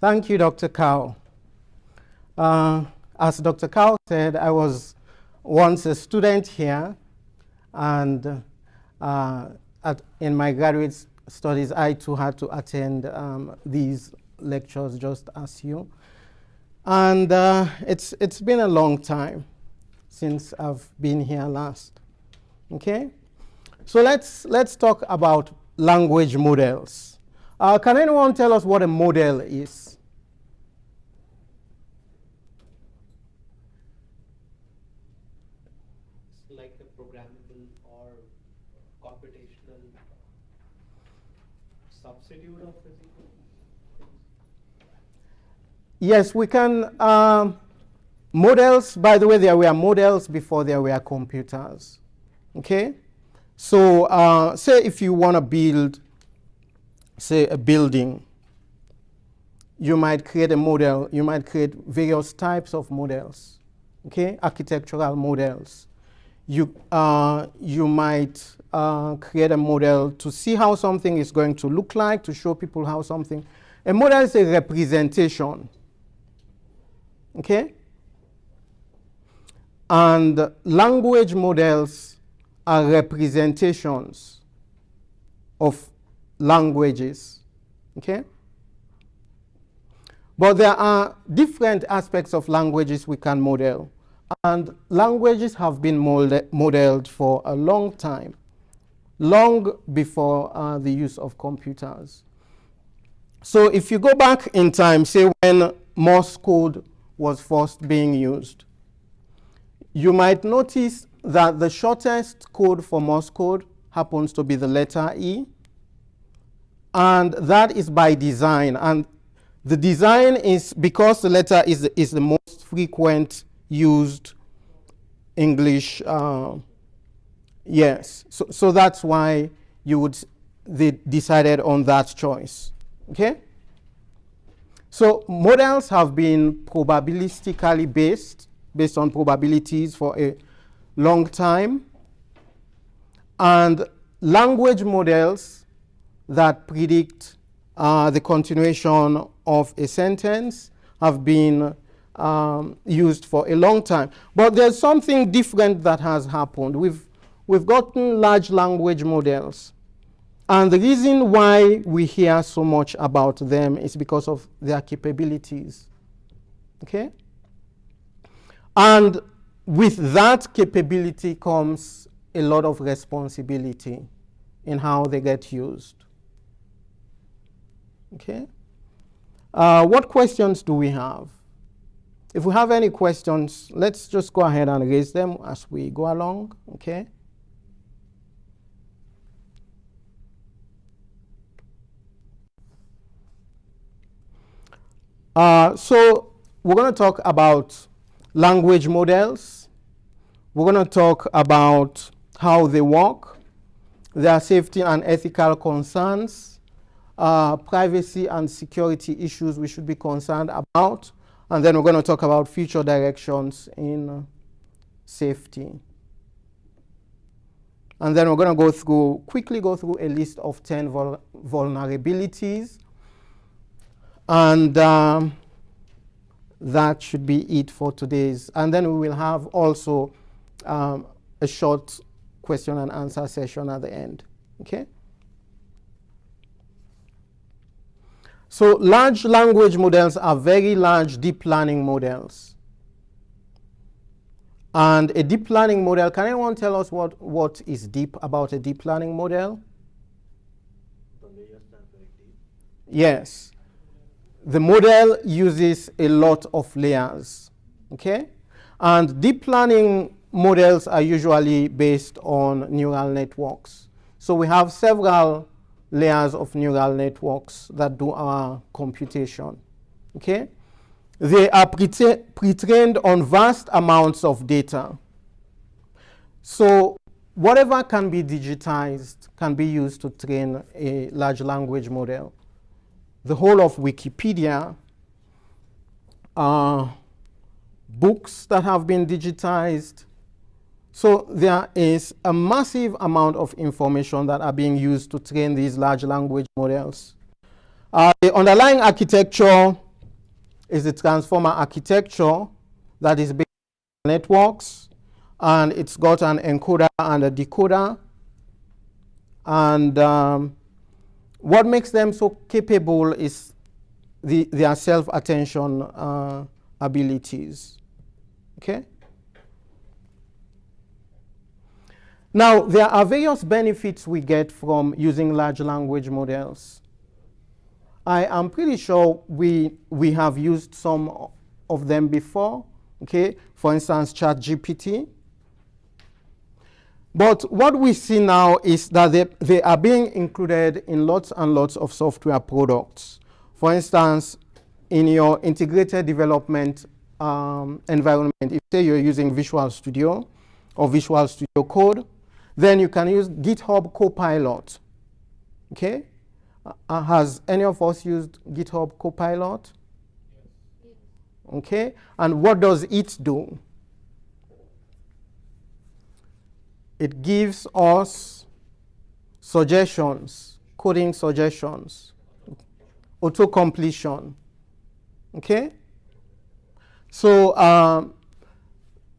Thank you, Dr. Kao. As Dr. Kao said, I was once a student here, and in my graduate studies, I too had to attend these lectures just as you. And it's been a long time since I've been here last. Okay? So let's talk about language models. Can anyone tell us what a model is? It's like a programmable or computational substitute of physical things. Yes, we can. Models, by the way, there were models before there were computers. Okay? So say if you want to build, say, a building, you might create a model. You might create various types of models, okay? Architectural models. You might create a model to see how something is going to look like, to show people how something. A model is a representation, okay? And language models are representations of languages, okay? But there are different aspects of languages we can model, and languages have been modeled for a long time, long before the use of computers. So if you go back in time, say when Morse code was first being used, you might notice that the shortest code for Morse code happens to be the letter E, and that is by design. And the design is because the letter is the most frequent used English. Yes, so that's why they decided on that choice. Okay. So models have been probabilistically based on probabilities for a long time, and language models that predict the continuation of a sentence have been used for a long time. But there's something different that has happened. We've gotten large language models, and the reason why we hear so much about them is because of their capabilities. Okay? And with that capability comes a lot of responsibility in how they get used. Okay? What questions do we have? If we have any questions, let's just go ahead and raise them as we go along. Okay? So we're going to talk about language models. We're going to talk about how they work, their safety and ethical concerns, privacy and security issues we should be concerned about, and then we're going to talk about future directions in safety. And then we're going to quickly go through a list of 10 vulnerabilities, and that should be it for today's. And then we will have also a short question and answer session at the end. Okay? So large language models are very large deep learning models. And a deep learning model, can anyone tell us what is deep about a deep learning model? The layers are very deep. Yes. The model uses a lot of layers. Okay? And deep learning models are usually based on neural networks. So we have several layers of neural networks that do our computation. Okay? They are pre-trained on vast amounts of data. So whatever can be digitized can be used to train a large language model. The whole of Wikipedia, books that have been digitized. So there is a massive amount of information that are being used to train these large language models. The underlying architecture is the transformer architecture that is based on networks, and it's got an encoder and a decoder. And what makes them so capable is their self-attention abilities. Okay? Now, there are various benefits we get from using large language models. I am pretty sure we have used some of them before. Okay? For instance, ChatGPT. But what we see now is that they are being included in lots and lots of software products. For instance, in your integrated development environment, if say you're using Visual Studio or Visual Studio Code, then you can use GitHub Copilot. Okay? Has any of us used GitHub Copilot? Yes. Okay? And what does it do? It gives us suggestions, coding suggestions, auto-completion. Okay? So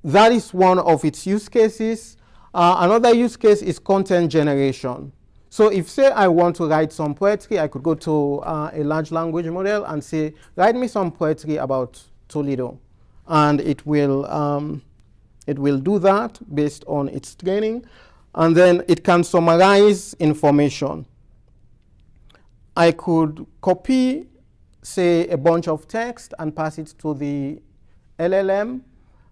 that is one of its use cases. Another use case is content generation. So if, say, I want to write some poetry, I could go to a large language model and say, write me some poetry about Toledo. And it will do that based on its training. And then it can summarize information. I could copy, say, a bunch of text and pass it to the LLM,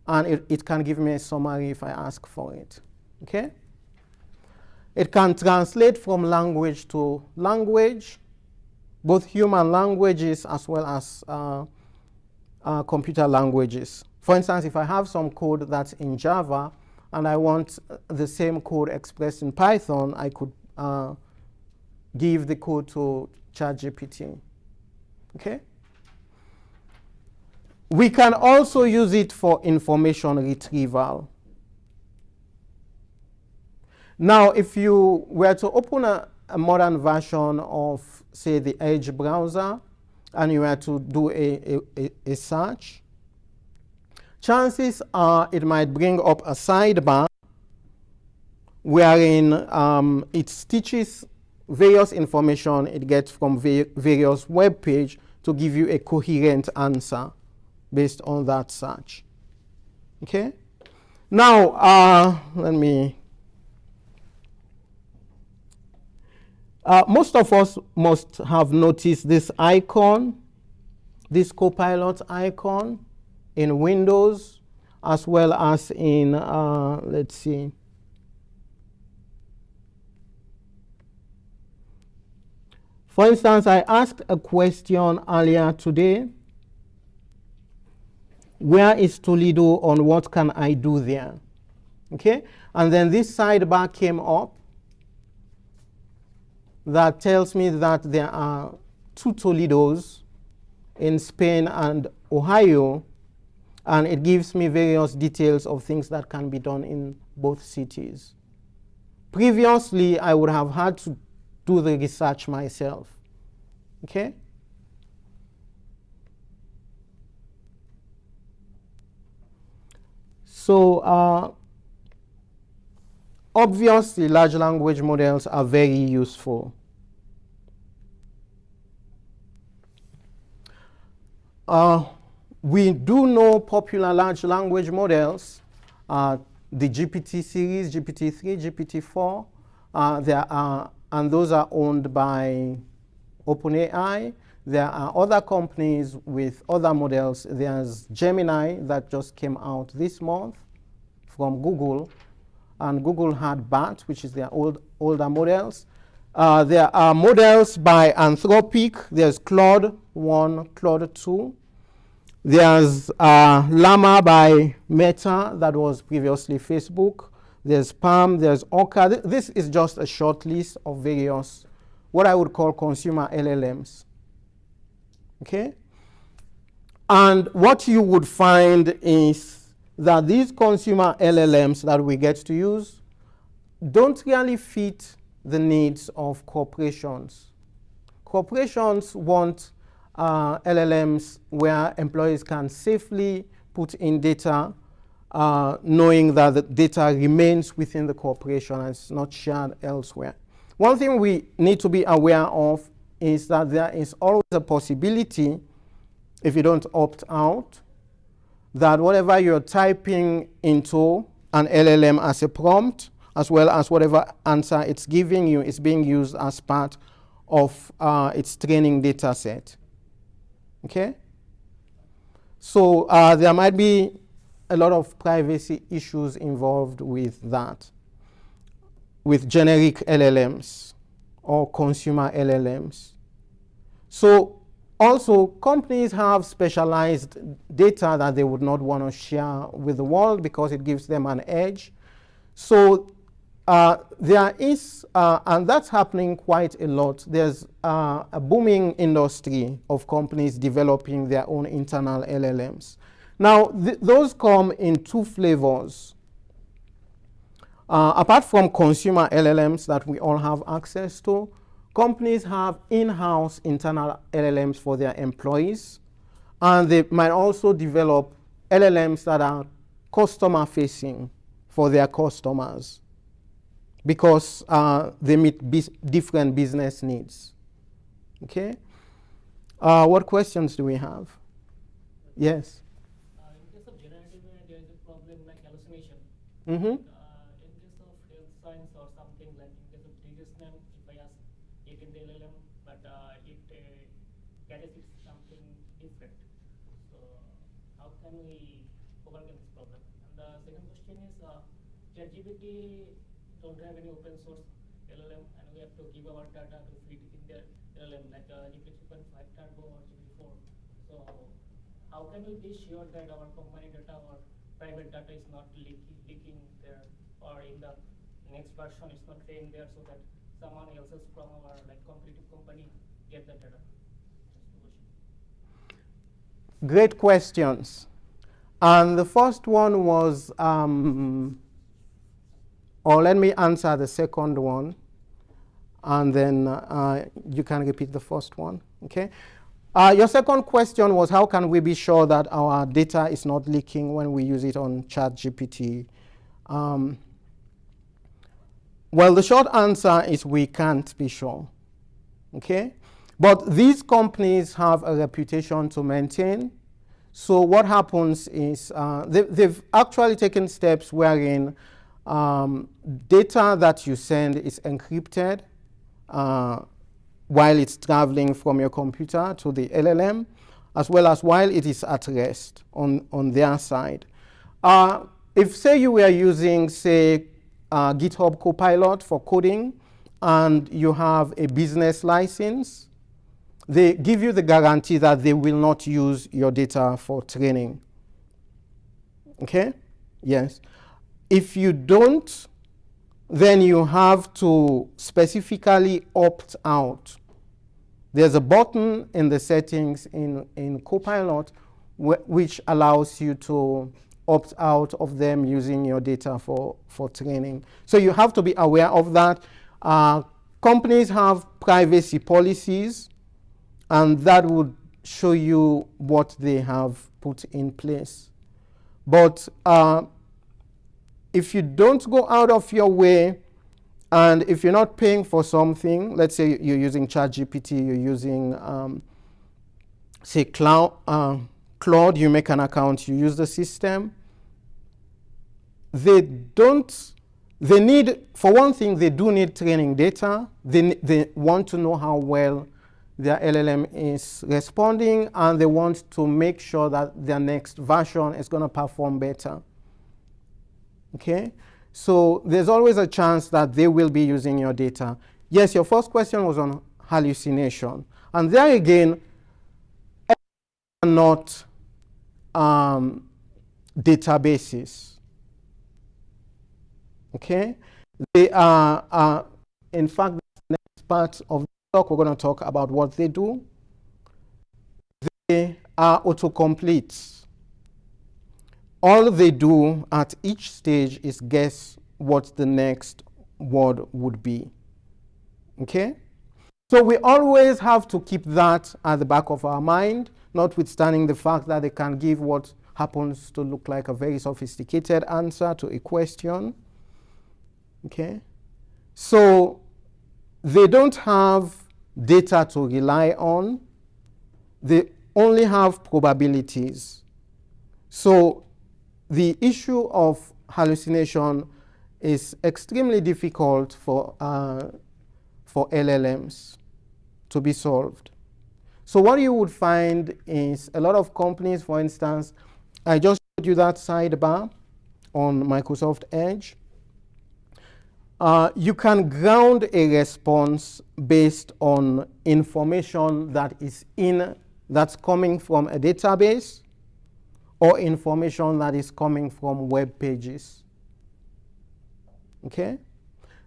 and it can give me a summary if I ask for it. Okay? It can translate from language to language, both human languages as well as computer languages. For instance, if I have some code that's in Java and I want the same code expressed in Python, I could give the code to ChatGPT. Okay? We can also use it for information retrieval. Now, if you were to open a modern version of, say, the Edge browser, and you were to do a search, chances are it might bring up a sidebar wherein it stitches various information it gets from various web pages to give you a coherent answer based on that search. Okay? Now, let me... most of us must have noticed this icon, this Copilot icon in Windows, as well as in, let's see. For instance, I asked a question earlier today. Where is Toledo and what can I do there? Okay, and then this sidebar came up that tells me that there are 2 Toledos in Spain and Ohio, and it gives me various details of things that can be done in both cities. Previously, I would have had to do the research myself. Okay? So, obviously, large language models are very useful. We do know popular large language models, the GPT series, GPT-3, GPT-4, and those are owned by OpenAI. There are other companies with other models. There's Gemini that just came out this month from Google, and Google had BAT, which is their older models. There are models by Anthropic. There's Claude 1, Claude 2. There's Llama by Meta, that was previously Facebook. There's Palm, there's Orca. This is just a short list of various, what I would call consumer LLMs. Okay? And what you would find is that these consumer LLMs that we get to use don't really fit the needs of corporations. Corporations want LLMs where employees can safely put in data, knowing that the data remains within the corporation and it's not shared elsewhere. One thing we need to be aware of is that there is always a possibility, if you don't opt out, that whatever you're typing into an LLM as a prompt, as well as whatever answer it's giving you, is being used as part of its training data set. Okay? So there might be a lot of privacy issues involved with that, with generic LLMs or consumer LLMs. So also, companies have specialized data that they would not want to share with the world because it gives them an edge. So there is, and that's happening quite a lot, there's a booming industry of companies developing their own internal LLMs. Now, those come in two flavors. Apart from consumer LLMs that we all have access to, companies have in-house internal LLMs for their employees, and they might also develop LLMs that are customer-facing for their customers because they meet different business needs. Okay? What questions do we have? Yes? In case of generative AI, there is a problem like hallucination. Mm-hmm. In case of health science or something, like in case of disease name, if I ask it in the LLM, but it carries it something different. So how can we overcome this problem? And the second question is, ChatGPT don't have any open source LLM, and we have to give our data to feed in their LLM, like GPT 3.5 Turbo or GPT 4. So how can we be sure that our company data or private data is not leaking there, or in the next version it's not trained there, so that someone else's from our like competitive company get the data? Great questions. And the first one was, or let me answer the second one, and then you can repeat the first one, okay? Your second question was, how can we be sure that our data is not leaking when we use it on ChatGPT? Well, the short answer is we can't be sure, okay? But these companies have a reputation to maintain. So what happens is they've actually taken steps wherein data that you send is encrypted while it's traveling from your computer to the LLM, as well as while it is at rest on their side. If, say, you were using, say, GitHub Copilot for coding, and you have a business license, they give you the guarantee that they will not use your data for training. Okay? Yes. If you don't, then you have to specifically opt out. There's a button in the settings in Copilot which allows you to opt out of them using your data for training. So you have to be aware of that. Companies have privacy policies, and that would show you what they have put in place. But if you don't go out of your way, and if you're not paying for something, let's say you're using ChatGPT, you're using, say, Claude, you make an account, you use the system, they need, for one thing, they do need training data. They want to know how well their LLM is responding, and they want to make sure that their next version is going to perform better. Okay? So there's always a chance that they will be using your data. Yes, your first question was on hallucination. And there again, are not databases. Okay? They are, in fact, the next part of the talk, we're going to talk about what they do. They are autocompletes. All they do at each stage is guess what the next word would be. Okay? So we always have to keep that at the back of our mind, notwithstanding the fact that they can give what happens to look like a very sophisticated answer to a question. Okay? So they don't have data to rely on. They only have probabilities. So the issue of hallucination is extremely difficult for LLMs to be solved. So what you would find is a lot of companies, for instance, I just showed you that sidebar on Microsoft Edge. You can ground a response based on information that's coming from a database or information that is coming from web pages. Okay?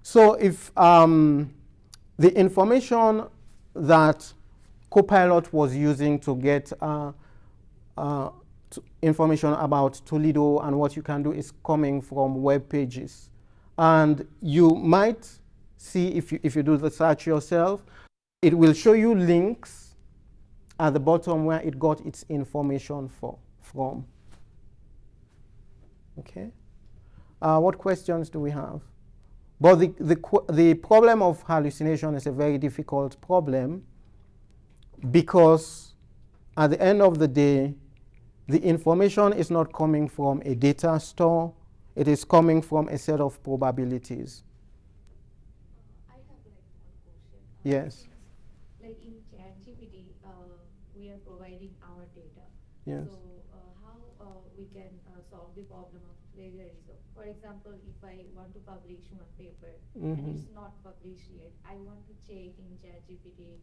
So if the information that Copilot was using to get information about Toledo and what you can do is coming from web pages. And you might see, if you do the search yourself, it will show you links at the bottom where it got its information from. Okay? What questions do we have? But the problem of hallucination is a very difficult problem because at the end of the day, the information is not coming from a data store. It is coming from a set of probabilities. I have like one question. Yes. Like in ChatGPT, we are providing our data. Yes. So how we can solve the problem of plagiarism? For example, if I want to publish one paper and it's not published yet, I want to check in ChatGPT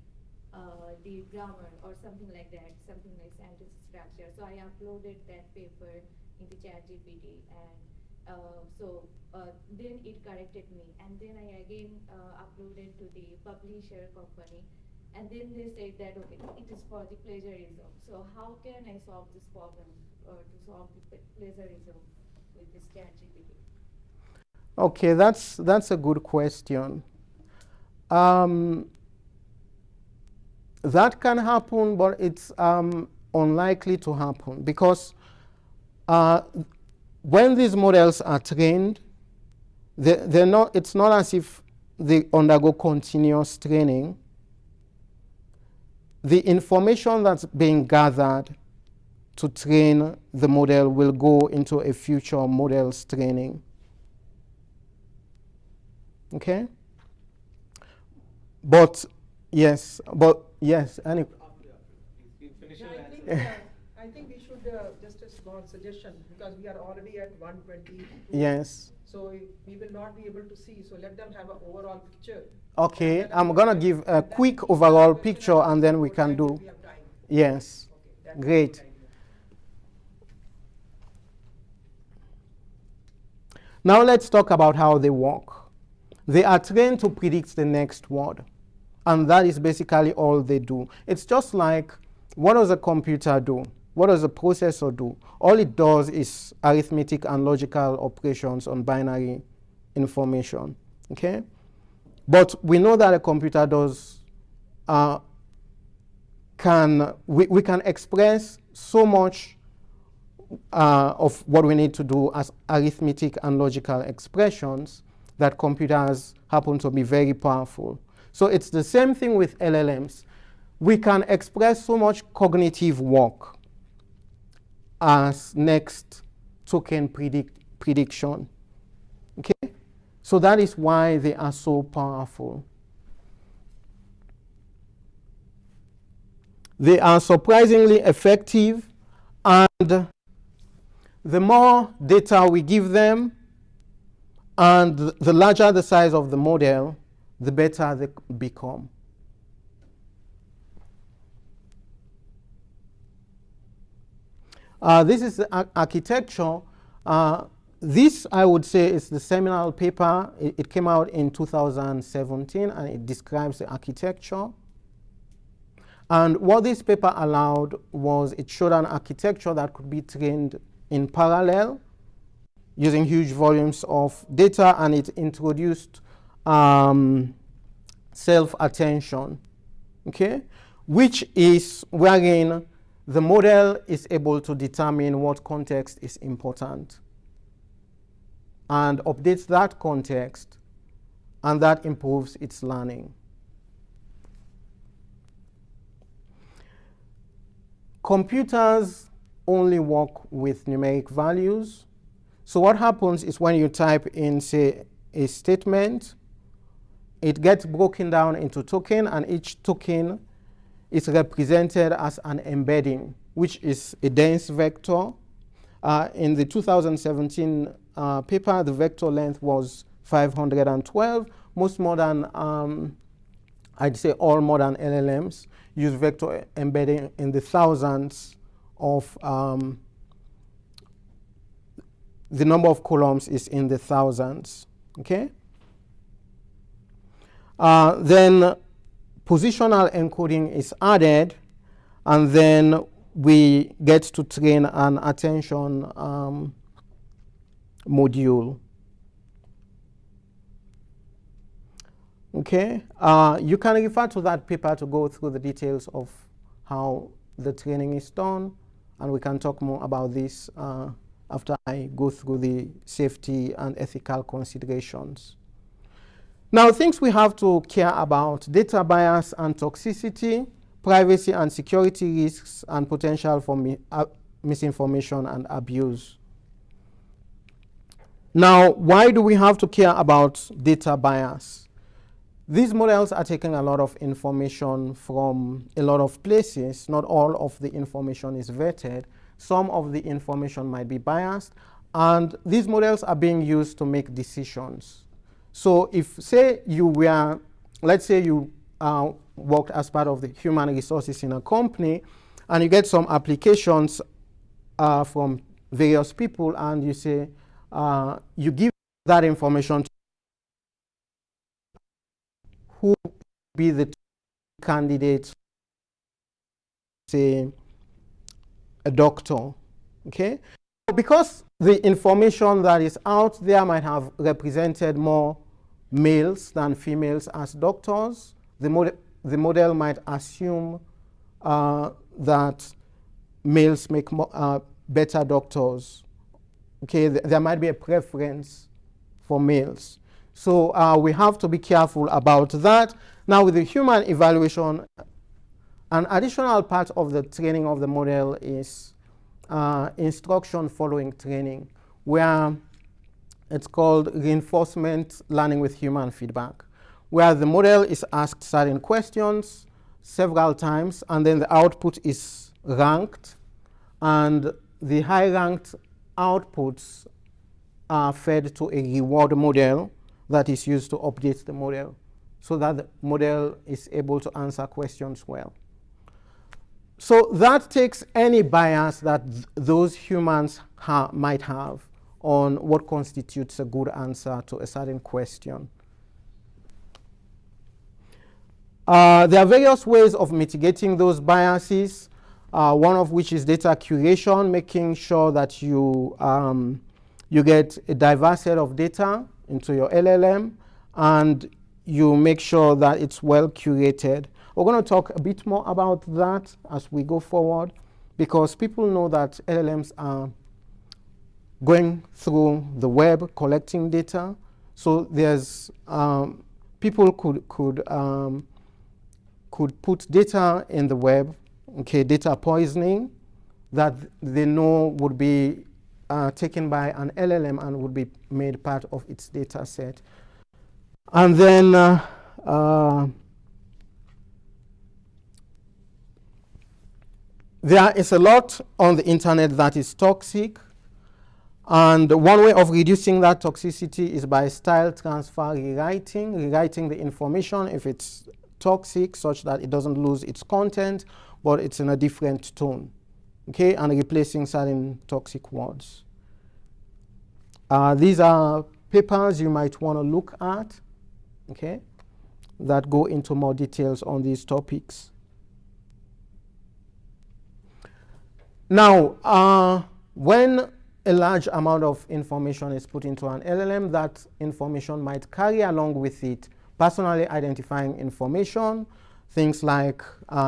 the grammar or something like that, something like sentence structure. So I uploaded that paper into ChatGPT and then it corrected me, and then I again uploaded to the publisher company, and then they said that okay, it is for the plagiarism. So how can I solve this problem to solve the plagiarism with this ChatGPT? Okay, that's a good question. That can happen, but it's unlikely to happen because when these models are trained, they're not, it's not as if they undergo continuous training. The information that's being gathered to train the model will go into a future model's training. Okay? But yes, any. I think we should, just a small suggestion, because we are already at 1:22. Yes. So we will not be able to see, so let them have an overall picture. Okay, I'm gonna give a quick overall picture and then we can do. Yes, Okay, great. Now let's talk about how they work. They are trained to predict the next word, and that is basically all they do. It's just like, what does a computer do? What does a processor do? All it does is arithmetic and logical operations on binary information, okay? But we know that a computer does, we can express so much of what we need to do as arithmetic and logical expressions that computers happen to be very powerful. So it's the same thing with LLMs. We can express so much cognitive work as next token prediction. Okay? So that is why they are so powerful. They are surprisingly effective, and the more data we give them and the larger the size of the model, the better they become. This is the architecture. This, I would say, is the seminal paper. It came out in 2017, and it describes the architecture. And what this paper allowed was it showed an architecture that could be trained in parallel using huge volumes of data, and it introduced self-attention. okay, which is wherein the model is able to determine what context is important and updates that context, and that improves its learning. Computers only work with numeric values. So what happens is when you type in, say, a statement, it gets broken down into token, and each token is represented as an embedding, which is a dense vector. In the 2017 paper, the vector length was 512. Most modern, I'd say all modern LLMs use vector embedding in the thousands of, the number of columns is in the thousands, okay? Then positional encoding is added, and then we get to train an attention module. Okay, you can refer to that paper to go through the details of how the training is done, and we can talk more about this after I go through the safety and ethical considerations. Now, things we have to care about: data bias and toxicity, privacy and security risks, and potential for misinformation and abuse. Now, why do we have to care about data bias? These models are taking a lot of information from a lot of places. Not all of the information is vetted. Some of the information might be biased, and these models are being used to make decisions. So if, say, let's say you worked as part of the human resources in a company, and you get some applications from various people, and you say, you give that information to who will be the candidates, say, a doctor, okay? Because the information that is out there might have represented more males than females as doctors, the model might assume that males make better doctors. Okay, there might be a preference for males. So we have to be careful about that. Now, with the human evaluation, an additional part of the training of the model is instruction following training, where it's called reinforcement learning with human feedback, where the model is asked certain questions several times, and then the output is ranked, and the high-ranked outputs are fed to a reward model that is used to update the model so that the model is able to answer questions well. So that takes any bias that those humans might have on what constitutes a good answer to a certain question. There are various ways of mitigating those biases, one of which is data curation, making sure that you get a diverse set of data into your LLM, and you make sure that it's well curated. We're going to talk a bit more about that as we go forward, because people know that LLMs are going through the web collecting data. So there's people could put data in the web, okay, data poisoning that they know would be taken by an LLM and would be made part of its data set. And then there is a lot on the internet that is toxic, and one way of reducing that toxicity is by style transfer rewriting the information if it's toxic, such that it doesn't lose its content, but it's in a different tone, okay, and replacing certain toxic words. These are papers you might want to look at, okay, that go into more details on these topics. Now, when a large amount of information is put into an LLM, that information might carry along with it personally identifying information, things like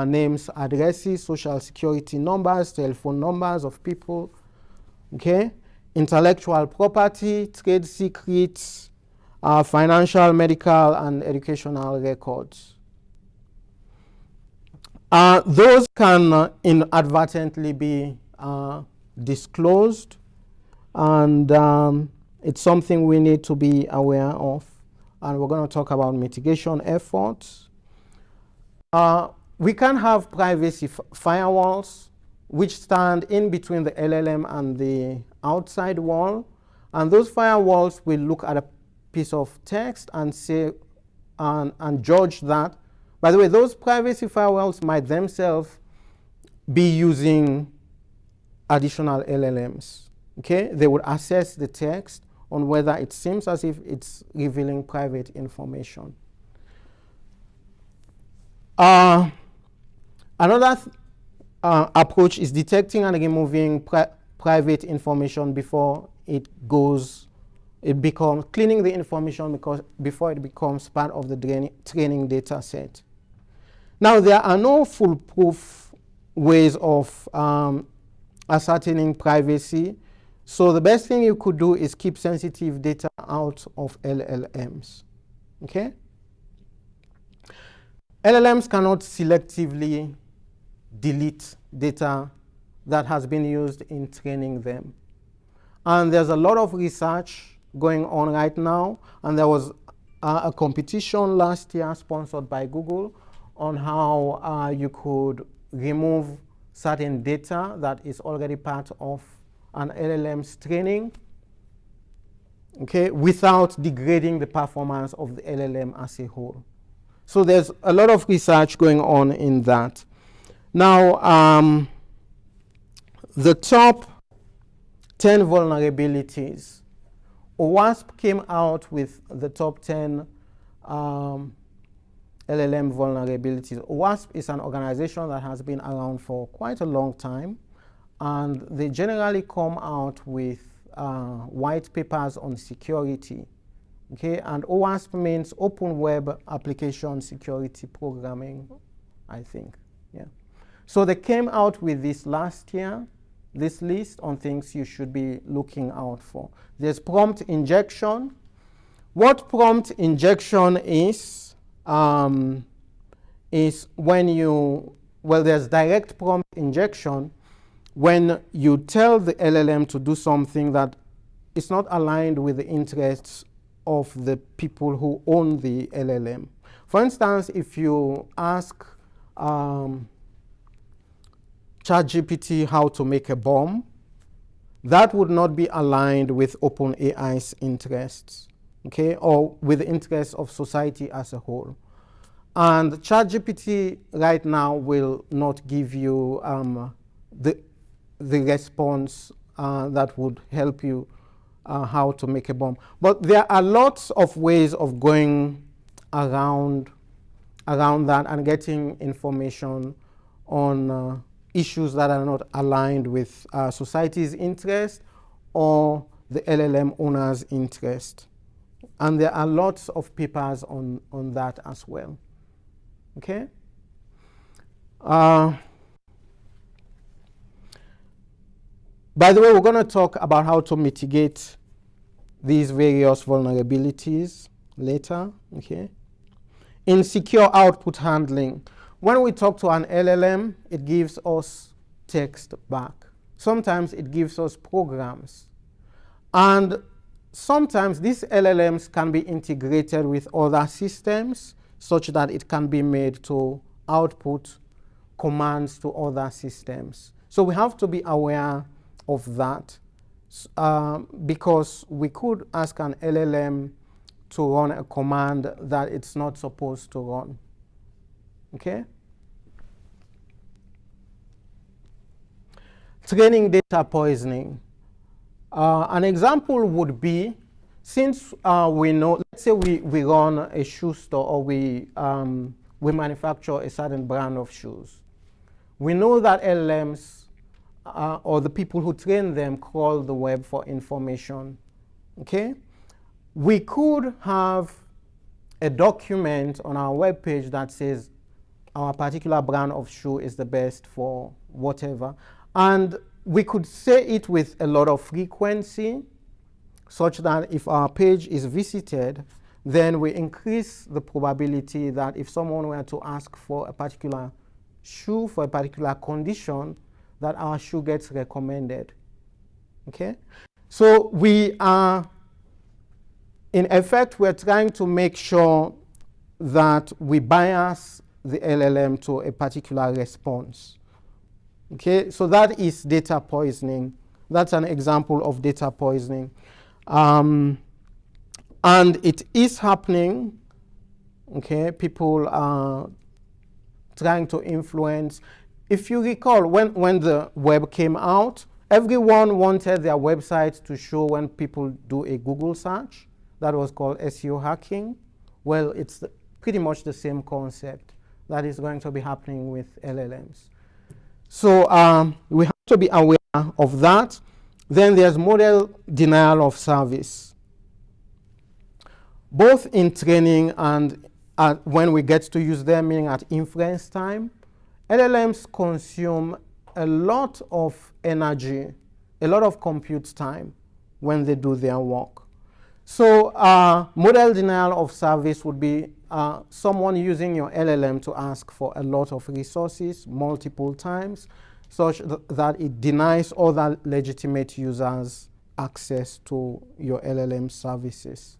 names, addresses, social security numbers, telephone numbers of people, okay? Intellectual property, trade secrets, financial, medical, and educational records. Those can inadvertently be disclosed, and it's something we need to be aware of. And we're going to talk about mitigation efforts. We can have privacy firewalls which stand in between the LLM and the outside wall. And those firewalls will look at a piece of text and say, and judge that. By the way, those privacy firewalls might themselves be using additional LLMs. Okay, they would assess the text on whether it seems as if it's revealing private information. Another approach is detecting and removing private information before it becomes cleaning the information before it becomes part of the training data set. Now, there are no foolproof ways of ascertaining privacy. So the best thing you could do is keep sensitive data out of LLMs. Okay? LLMs cannot selectively delete data that has been used in training them. And there's a lot of research going on right now, and there was a competition last year sponsored by Google on how you could remove certain data that is already part of an LLM's training, okay, without degrading the performance of the LLM as a whole. So there's a lot of research going on in that. Now, the top 10 vulnerabilities. OWASP came out with the top 10 LLM vulnerabilities. OWASP is an organization that has been around for quite a long time, and they generally come out with white papers on security. Okay, and OWASP means Open Web Application Security Programming, I think. Yeah. So they came out with this last year, this list on things you should be looking out for. There's prompt injection. What prompt injection is when there's direct prompt injection when you tell the LLM to do something that is not aligned with the interests of the people who own the LLM. For instance, if you ask ChatGPT how to make a bomb, that would not be aligned with OpenAI's interests, okay, or with the interests of society as a whole. And ChatGPT right now will not give you the response that would help you how to make a bomb. But there are lots of ways of going around that and getting information on issues that are not aligned with society's interest or the LLM owner's interest. And there are lots of papers on that as well. Okay? By the way, we're going to talk about how to mitigate these various vulnerabilities later. Okay? Insecure output handling. When we talk to an LLM, it gives us text back. Sometimes it gives us programs. And sometimes these LLMs can be integrated with other systems such that it can be made to output commands to other systems. So we have to be aware of that because we could ask an LLM to run a command that it's not supposed to run. Okay? Training data poisoning. An example would be, since we know, let's say we run a shoe store or we manufacture a certain brand of shoes. We know that LLMs or the people who train them crawl the web for information. Okay? We could have a document on our web page that says our particular brand of shoe is the best for whatever. And we could say it with a lot of frequency, such that if our page is visited, then we increase the probability that if someone were to ask for a particular shoe for a particular condition, that our shoe gets recommended. Okay? So we are, in effect, we're trying to make sure that we bias the LLM to a particular response. Okay? So that is data poisoning. That's an example of data poisoning. And it is happening. Okay? People are trying to influence. If you recall, when the web came out, everyone wanted their website to show when people do a Google search. That was called SEO hacking. Well, it's pretty much the same concept that is going to be happening with LLMs. So we have to be aware of that. Then there's model denial of service. Both in training and when we get to use them, meaning at inference time, LLMs consume a lot of energy, a lot of compute time when they do their work. So model denial of service would be someone using your LLM to ask for a lot of resources multiple times, such that it denies other legitimate users access to your LLM services.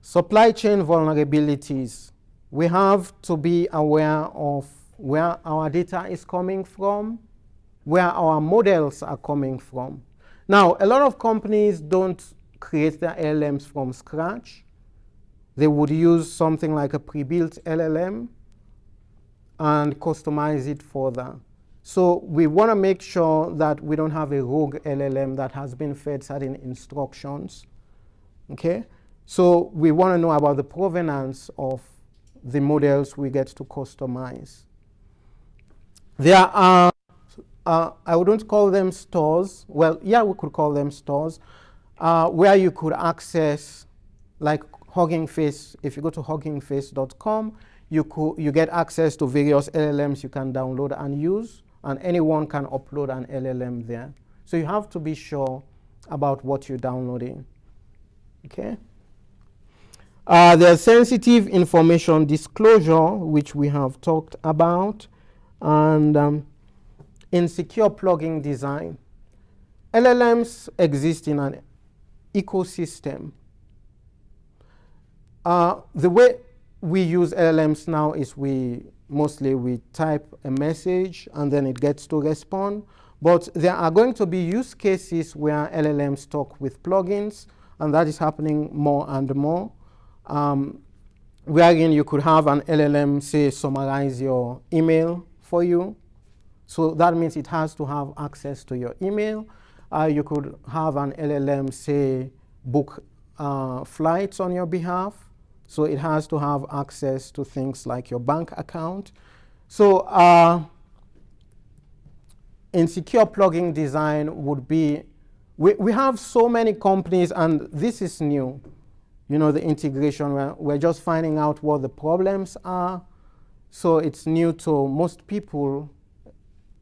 Supply chain vulnerabilities. We have to be aware of where our data is coming from, where our models are coming from. Now, a lot of companies don't create their LLMs from scratch. They would use something like a pre-built LLM and customize it further. So we want to make sure that we don't have a rogue LLM that has been fed certain instructions. Okay? So we want to know about the provenance of the models we get to customize. There are, I wouldn't call them stores. Well, yeah, we could call them stores, where you could access, like Hugging Face. If you go to huggingface.com, you get access to various LLMs you can download and use, and anyone can upload an LLM there. So you have to be sure about what you're downloading. Okay? There's sensitive information disclosure, which we have talked about, and insecure plugin design. LLMs exist in an ecosystem. The way we use LLMs now is we type a message and then it gets to respond. But there are going to be use cases where LLMs talk with plugins, and that is happening more and more. Wherein you could have an LLM, say, summarize your email for you. So that means it has to have access to your email. You could have an LLM, say, book flights on your behalf. So it has to have access to things like your bank account. So insecure plugin design would be, we have so many companies, and this is new. You know, the integration, we're just finding out what the problems are. So it's new to most people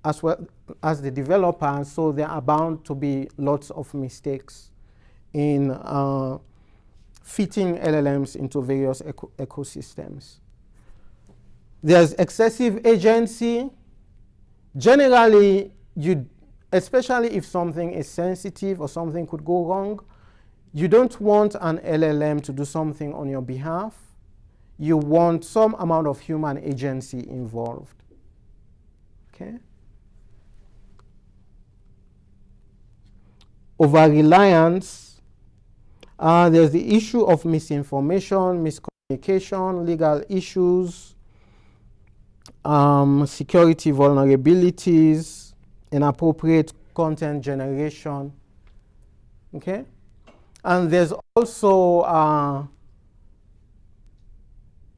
as well as the developers, so there are bound to be lots of mistakes in fitting LLMs into various ecosystems. There's excessive agency. Generally, especially if something is sensitive or something could go wrong, you don't want an LLM to do something on your behalf. You want some amount of human agency involved. Okay? Over-reliance. There's the issue of misinformation, miscommunication, legal issues, security vulnerabilities, inappropriate content generation. Okay? And there's also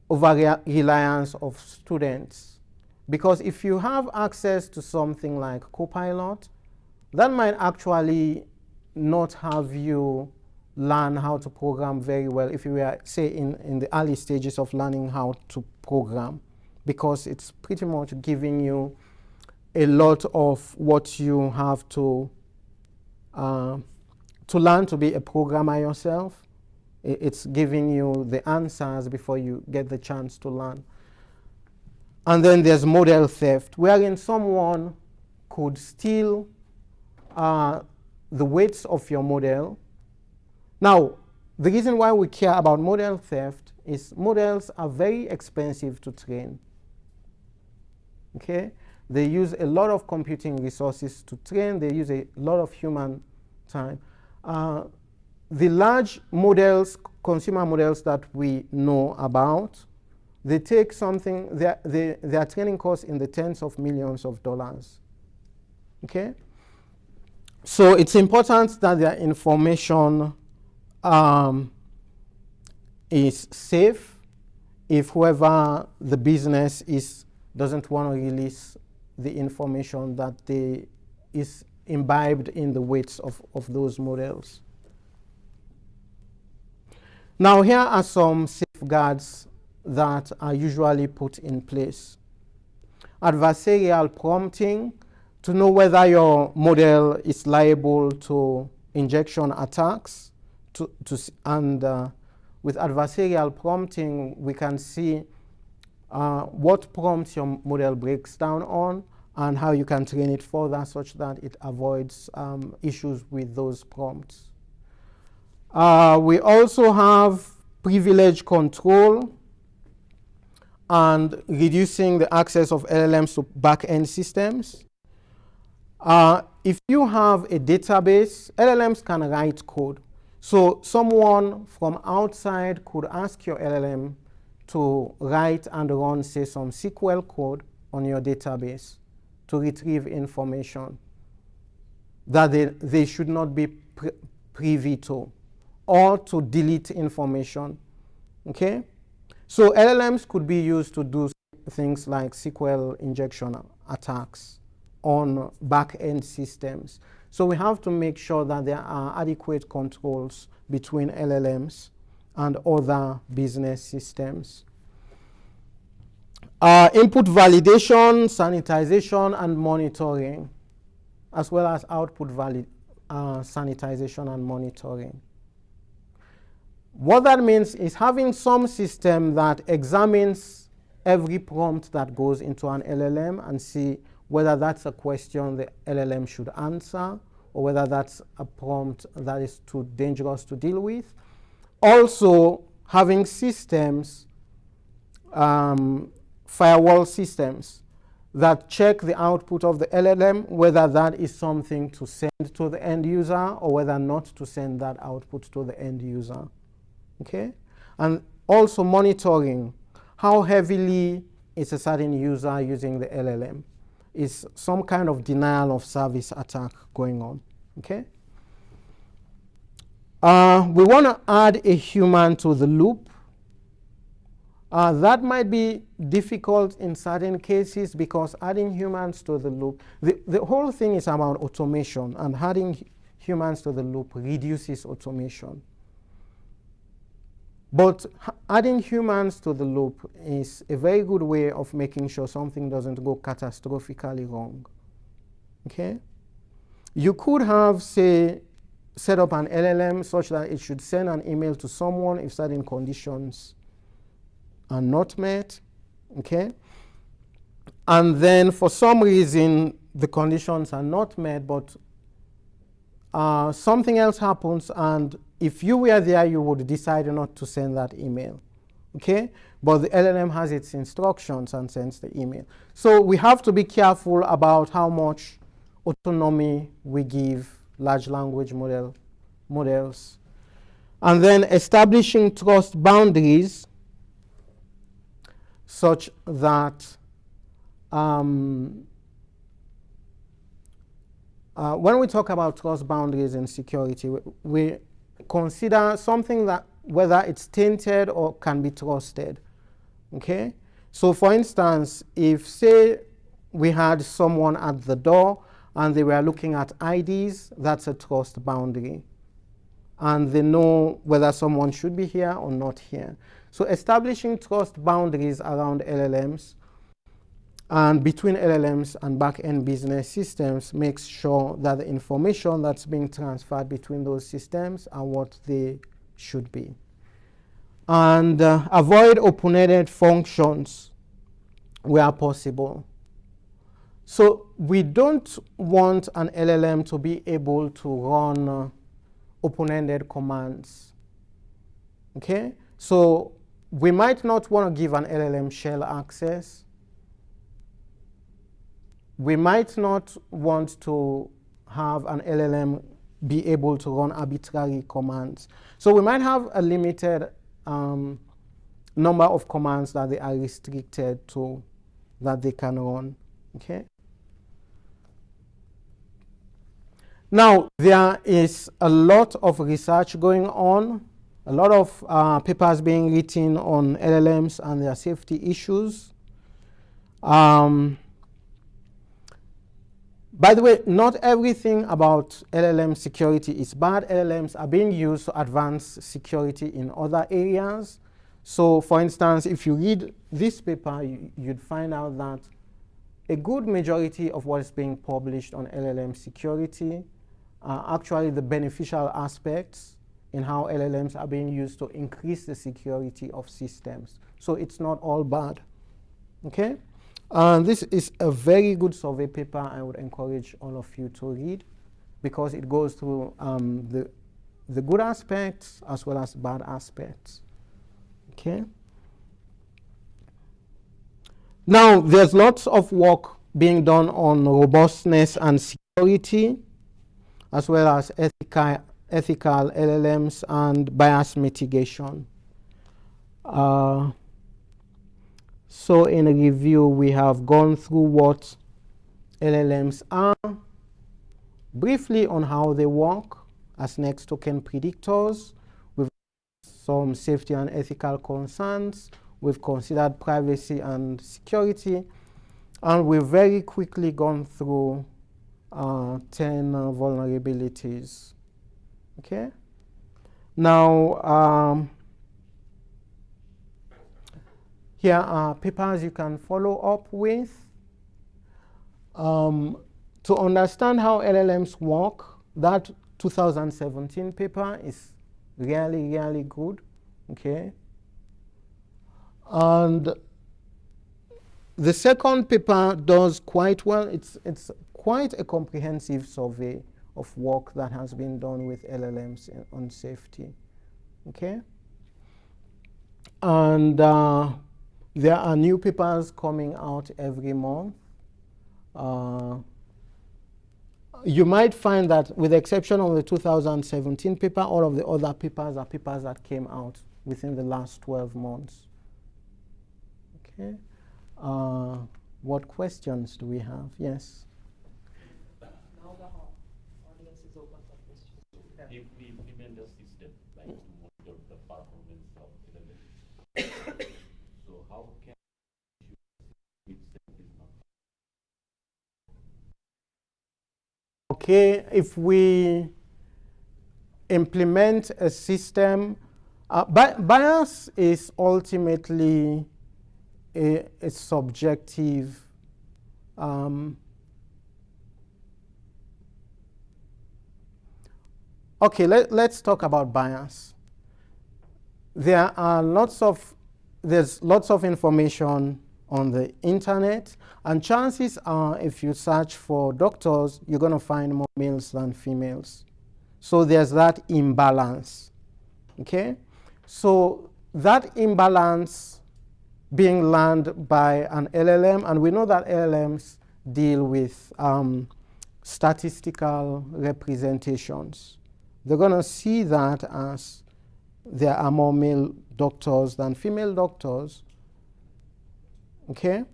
over-reliance of students. Because if you have access to something like Copilot, that might actually not have you learn how to program very well if you were, say, in the early stages of learning how to program, because it's pretty much giving you a lot of what you have to learn to be a programmer yourself. It's giving you the answers before you get the chance to learn. And then there's model theft, wherein someone could steal the weights of your model. Now, the reason why we care about model theft is models are very expensive to train. Okay? They use a lot of computing resources to train. They use a lot of human time. The large models, consumer models that we know about, they take something, their training costs in the tens of millions of dollars. Okay? So it's important that their information is safe if whoever the business is doesn't want to release the information that is imbibed in the weights of those models. Now here are some safeguards that are usually put in place. Adversarial prompting to know whether your model is liable to injection attacks. With adversarial prompting, we can see what prompts your model breaks down on and how you can train it further such that it avoids issues with those prompts. We also have privilege control and reducing the access of LLMs to back-end systems. If you have a database, LLMs can write code. So someone from outside could ask your LLM to write and run, say, some SQL code on your database to retrieve information that they should not be privy to, or to delete information. Okay? So LLMs could be used to do things like SQL injection attacks on back-end systems. So we have to make sure that there are adequate controls between LLMs and other business systems. Input validation, sanitization, and monitoring, as well as output sanitization and monitoring. What that means is having some system that examines every prompt that goes into an LLM and see whether that's a question the LLM should answer or whether that's a prompt that is too dangerous to deal with. Also, having systems, firewall systems, that check the output of the LLM, whether that is something to send to the end user or whether not to send that output to the end user. Okay? And also monitoring how heavily is a certain user using the LLM. Is some kind of denial of service attack going on. Okay? We want to add a human to the loop. That might be difficult in certain cases because adding humans to the loop, the whole thing is about automation, and adding humans to the loop reduces automation. But adding humans to the loop is a very good way of making sure something doesn't go catastrophically wrong. Okay? You could have, say, set up an LLM such that it should send an email to someone if certain conditions are not met. Okay? And then for some reason the conditions are not met, but something else happens, and if you were there, you would decide not to send that email. Okay? But the LLM has its instructions and sends the email. So we have to be careful about how much autonomy we give large language models. And then establishing trust boundaries such that when we talk about trust boundaries in security, we consider something that whether it's tainted or can be trusted. Okay? So for instance, if say we had someone at the door and they were looking at IDs, that's a trust boundary. and they know whether someone should be here or not here. So establishing trust boundaries around LLMs and between LLMs and back-end business systems makes sure that the information that's being transferred between those systems are what they should be. And avoid open-ended functions where possible. So we don't want an LLM to be able to run open-ended commands. Okay? So we might not want to give an LLM shell access. We might not want to have an LLM be able to run arbitrary commands. So we might have a limited number of commands that they are restricted to, that they can run. Okay? Now, there is a lot of research going on, a lot of papers being written on LLMs and their safety issues. By the way, not everything about LLM security is bad. LLMs are being used to advance security in other areas. So, for instance, if you read this paper, you'd find out that a good majority of what is being published on LLM security are actually the beneficial aspects in how LLMs are being used to increase the security of systems. So it's not all bad. Okay? This is a very good survey paper. I would encourage all of you to read because it goes through the good aspects as well as bad aspects. Okay? Now, there's lots of work being done on robustness and security, as well as ethical LLMs and bias mitigation. So in a review, we have gone through what LLMs are, briefly on how they work as next token predictors. We've some safety and ethical concerns. We've considered privacy and security. And we've very quickly gone through 10 vulnerabilities. Okay? Now, here are papers you can follow up with. To understand how LLMs work, that 2017 paper is really, really good. Okay? And the second paper does quite well. It's quite a comprehensive survey of work that has been done with LLMs on safety. Okay? And there are new papers coming out every month. You might find that, with the exception of the 2017 paper, all of the other papers are papers that came out within the last 12 months. Okay. What questions do we have? Yes. Now the audience is open for questions. If we implement a system like to monitor the performance of LLM, so how can we which is not? Okay, if we implement a system, bias is ultimately a subjective okay, let's talk about bias. There's lots of information on the internet, and chances are if you search for doctors, you're going to find more males than females. So there's that imbalance. Okay? So that imbalance being learned by an LLM, and we know that LLMs deal with statistical representations. They're going to see that as there are more male doctors than female doctors. Okay?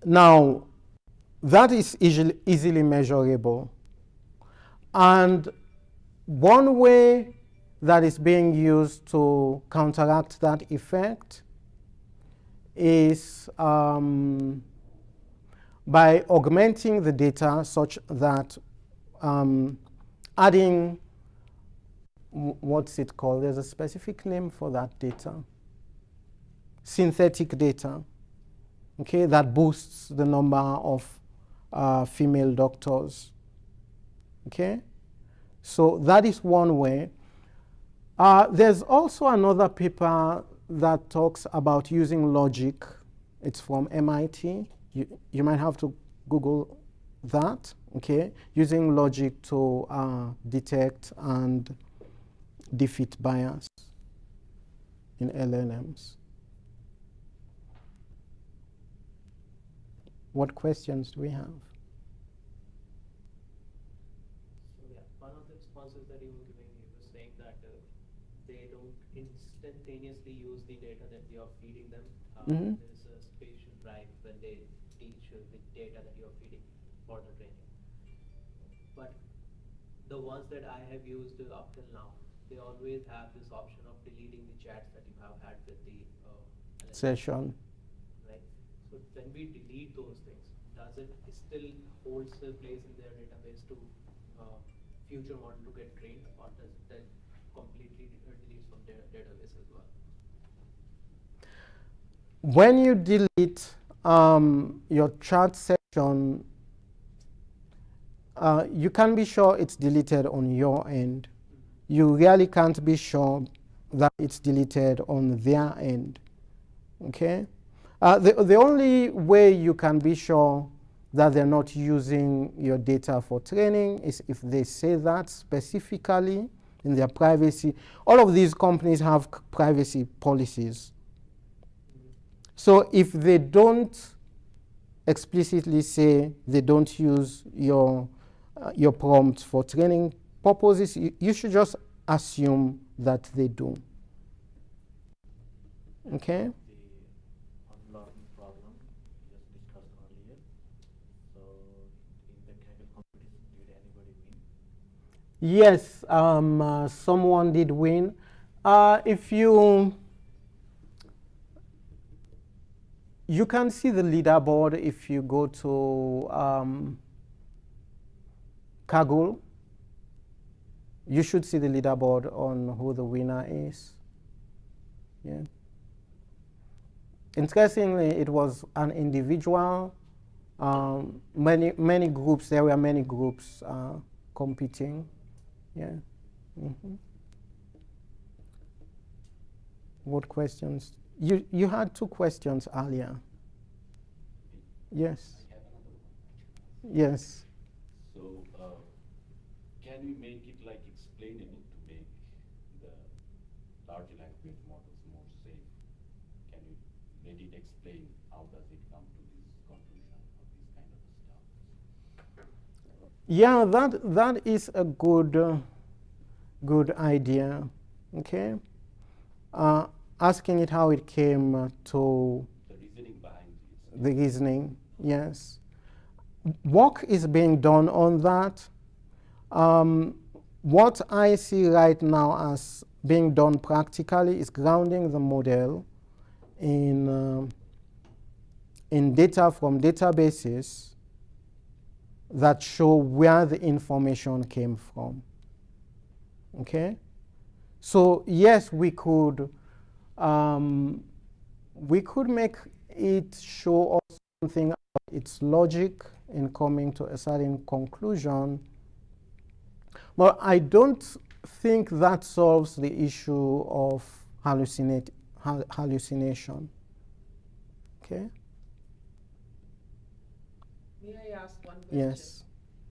Now, that is easily measurable. And one way that is being used to counteract that effect is by augmenting the data such that adding what's it called? There's a specific name for that data. Synthetic data, okay, that boosts the number of female doctors, okay? So that is one way. There's also another paper that talks about using logic. It's from MIT. You might have to Google that, okay? Using logic to detect and defeat bias in LLMs. What questions do we have? So yeah, one of the responses that you were giving, you were saying that they don't instantaneously use the data that you are feeding them. Mhm. There is a spatial drive when they teach the data that you are feeding for the training. But the ones that I have used up till now, they always have this option of deleting the chats that you have had with the LLM. Session. Right. So when we delete those things, does it still holds a place in their database to future model to get trained, or does that completely deletes from their database as well? When you delete your chat session, you can be sure it's deleted on your end. You really can't be sure that it's deleted on their end, okay? The only way you can be sure that they're not using your data for training is if they say that specifically in their privacy. All of these companies have privacy policies. So if they don't explicitly say they don't use your prompt for training purposes, you should just assume that they do. Okay? The unlearning problem we just discussed earlier. So in that kind of competition, did anybody win? Yes, someone did win. If you can see the leaderboard if you go to Kaggle. You should see the leaderboard on who the winner is. Yeah. Interestingly, it was an individual. Many groups. There were many groups competing. Yeah. Mm-hmm. What questions? You had two questions earlier. Yes. I have another one. Yes. So can we make it like explainable to make the large language models more safe? Can you let it explain how does it come to this conclusion or this kind of stuff? Yeah, that is a good idea. Okay. Asking it how it came to The reasoning behind it. the reasoning. Yes. Work is being done on that. What I see right now as being done practically is grounding the model in data from databases that show where the information came from. Okay? So yes, we could make it show us something about its logic in coming to a certain conclusion, but I don't think that solves the issue of hallucination. Okay? May I ask one question? Yes.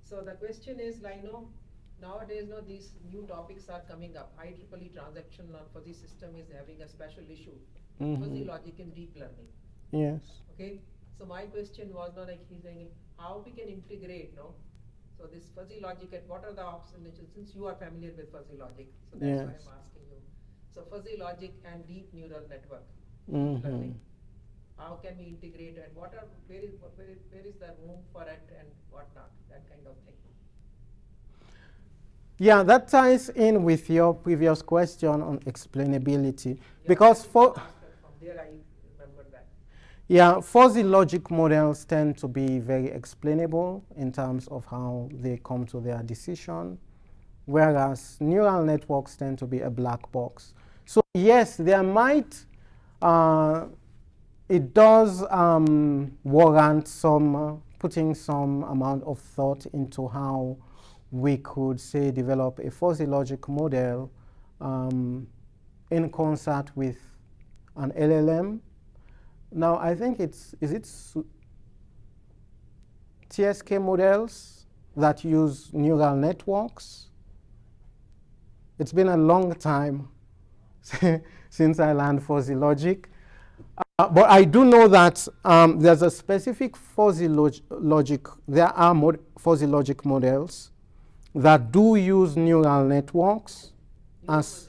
So the question is, like, nowadays, these new topics are coming up. IEEE transactional fuzzy system is having a special issue. Mhm. Fuzzy logic in deep learning. Yes. Okay. So my question was not like he's saying how we can integrate, So this fuzzy logic, and what are the options? Since you are familiar with fuzzy logic, so that's why Yes. I'm asking you. So fuzzy logic and deep neural network, Mhm. deep learning. How can we integrate, and where is the room for it and whatnot, that kind of thing. Yeah, that ties in with your previous question on explainability. Yeah, Because from there I remember that. yeah, fuzzy logic models tend to be very explainable in terms of how they come to their decision. whereas neural networks tend to be a black box. So yes, there might, it does warrant some putting some amount of thought into how we could, say, develop a fuzzy logic model in concert with an LLM. Now, I think is it TSK models that use neural networks? It's been a long time since I learned fuzzy logic. But I do know that there's a specific fuzzy logic, there are fuzzy logic models that do use neural networks. As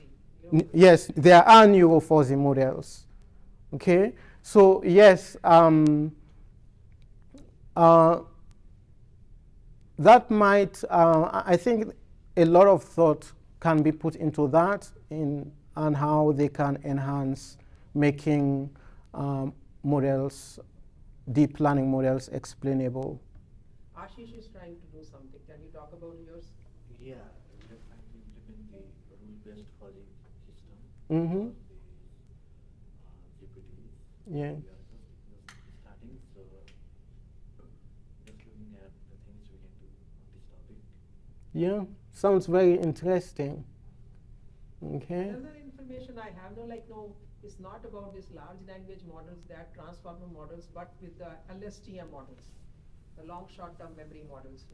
yes, there are neurofuzzy models. Okay, so yes, that might, I think a lot of thought can be put into that and how they can enhance making models, deep learning models, explainable. Ashish is trying to do something. Can you talk about yours? Yeah, we are trying to implement the rule-based fuzzy system Mm-hmm. for the GPTs. Yeah. We are just starting, so just looking at the things we can do on this topic. Yeah, sounds very interesting. Okay. Another information I have, it's not about these large language models, that transformer models, but with the LSTM models, the long short-term memory models,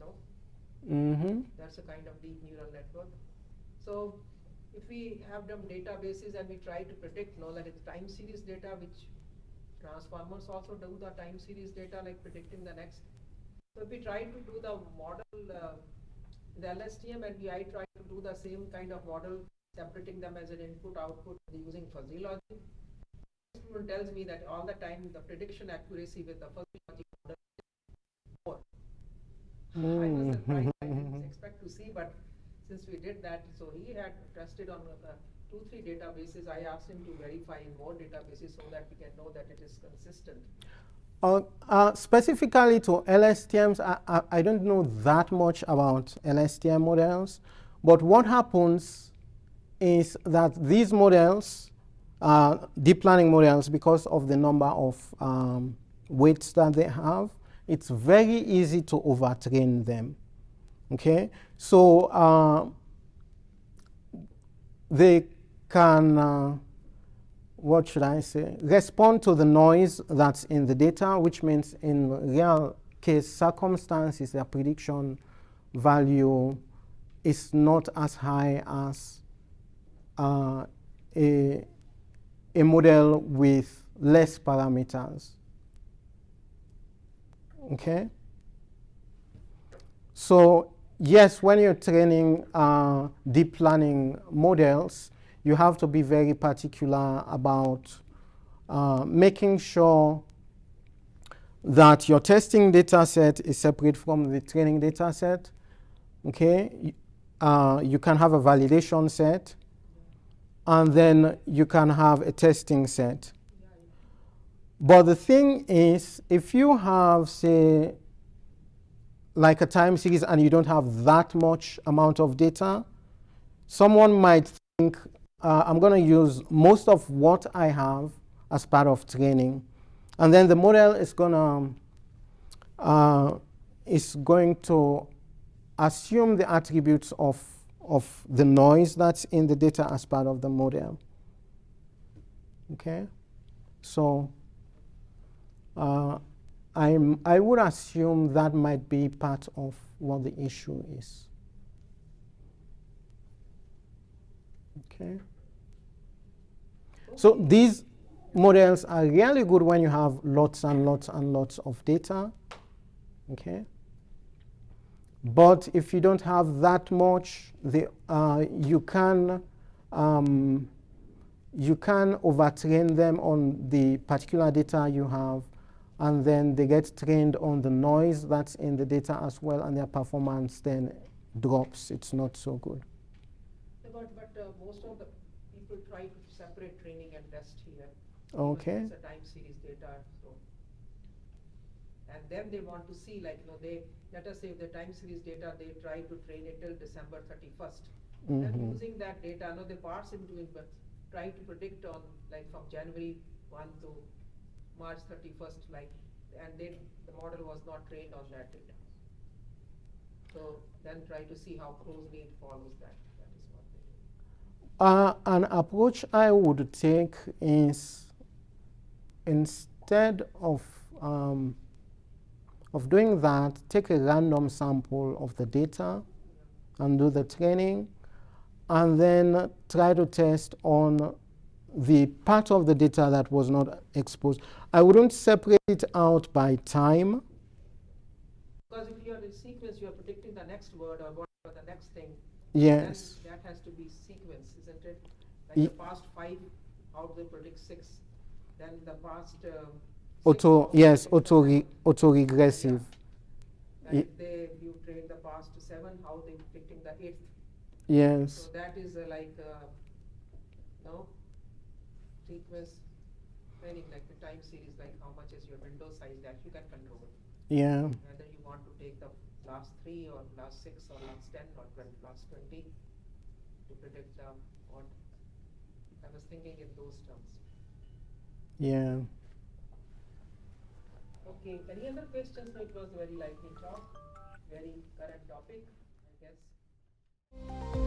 Mm-hmm. That's a kind of deep neural network. So if we have them databases and we try to predict, like it's time series data, which transformers also do the time series data, like predicting the next. So if we try to do the model, the LSTM, and I try to do the same kind of model, separating them as an input output using fuzzy logic, it tells me that all the time the prediction accuracy with the fuzzy logic model is more. I was surprised. I didn't expect to see, but since we did that, so he had tested on 2-3 databases. I asked him to verify in more databases so that we can know that it is consistent. Specifically to LSTMs, I don't know that much about LSTM models, but what happens is that these models, deep learning models, because of the number of weights that they have, it's very easy to overtrain them. Okay, so they can, what should I say, respond to the noise that's in the data, which means in real case circumstances, their prediction value is not as high as a model with less parameters. Okay? So yes, when you're training deep learning models, you have to be very particular about making sure that your testing data set is separate from the training data set. Okay? You can have a validation set, and then you can have a testing set. But the thing is, if you have, say, like a time series and you don't have that much amount of data, someone might think, I'm going to use most of what I have as part of training. And then the model is going to assume the attributes of the noise that's in the data as part of the model. Okay? So I would assume that might be part of what the issue is. Okay. So these models are really good when you have lots and lots and lots of data. Okay. But if you don't have that much, you can overtrain them on the particular data you have, and then they get trained on the noise that's in the data as well, and their performance then drops. It's not so good. But most of the people try to separate training and test here. Okay. It's a time series data. So And then they want to see, like, they, let us say the time series data, they try to train it till December 31st. Then using that data, they parse into it, but try to predict on, like, from January 1 to March 31st, like, and then the model was not trained on that data. So then try to see how closely it follows that. That is what they do. An approach I would take is, instead of doing that, take a random sample of the data and do the training, and then try to test on the part of the data that was not exposed. I wouldn't separate it out by time. Because if you are in sequence, you are predicting the next word or whatever the next thing. Yes. Then that has to be sequence, isn't it? Like Ye- the past 5, how they predict 6. Then the past Auto, yes, auto-regressive. And if you train the past 7, how they predicting the 8th. Yes. So that is no sequence training, like the time series, like how much is your window size that you can control. Yeah. Whether you want to take the last 3 or last 6 or last 10 or last 20 to predict what. I was thinking in those terms. Yeah. Okay, any other questions? So it was very lively talk, very current topic, I guess.